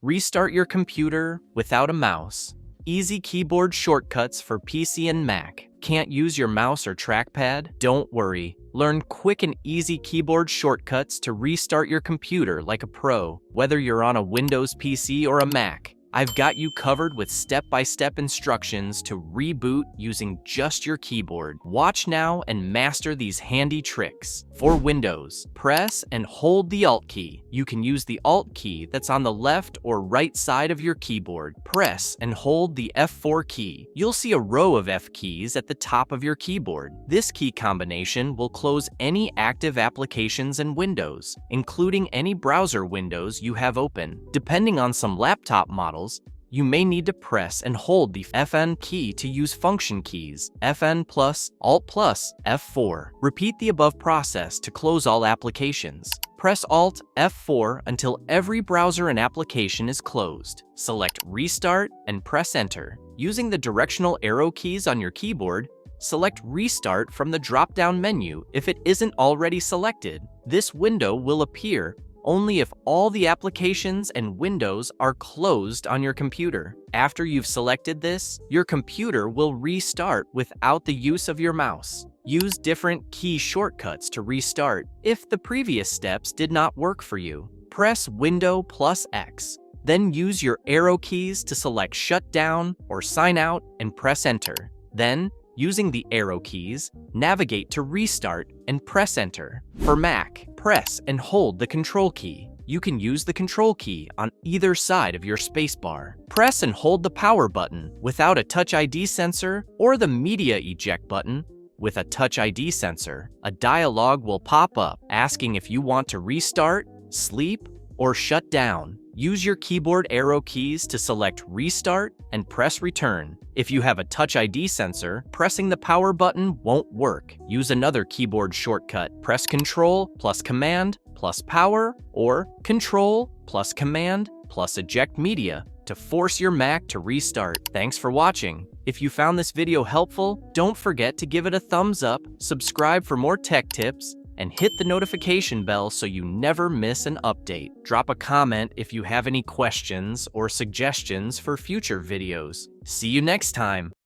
Restart your computer without a mouse. Easy keyboard shortcuts for PC and Mac. Can't use your mouse or trackpad? Don't worry. Learn quick and easy keyboard shortcuts to restart your computer like a pro. Whether you're on a Windows PC or a Mac, I've got you covered with step-by-step instructions to reboot using just your keyboard. Watch now and master these handy tricks. For Windows, press and hold the Alt key. You can use the Alt key that's on the left or right side of your keyboard. Press and hold the F4 key. You'll see a row of F keys at the top of your keyboard. This key combination will close any active applications in Windows, including any browser windows you have open. Depending on some laptop models, you may need to press and hold the Fn key to use function keys, Fn plus, Alt plus, F4. Repeat the above process to close all applications. Press Alt F4 until every browser and application is closed. Select Restart and press Enter. Using the directional arrow keys on your keyboard, select Restart from the drop-down menu if it isn't already selected. This window will appear only if all the applications and windows are closed on your computer. After you've selected this, your computer will restart without the use of your mouse. Use different key shortcuts to restart if the previous steps did not work for you. Press Window plus X, then use your arrow keys to select Shutdown or Sign Out and press Enter. Then, using the arrow keys, navigate to Restart and press Enter. For Mac, press and hold the Control key. You can use the Control key on either side of your spacebar. Press and hold the Power button without a Touch ID sensor or the Media Eject button with a Touch ID sensor. A dialog will pop up asking if you want to restart, sleep, or shut down. Use your keyboard arrow keys to select Restart and press Return. If you have a Touch ID sensor, pressing the Power button won't work. Use another keyboard shortcut. Press Control plus Command plus Power or Control plus Command plus Eject Media to force your Mac to restart. Thanks for watching. If you found this video helpful, don't forget to give it a thumbs up, subscribe for more tech tips, and hit the notification bell so you never miss an update. Drop a comment if you have any questions or suggestions for future videos. See you next time.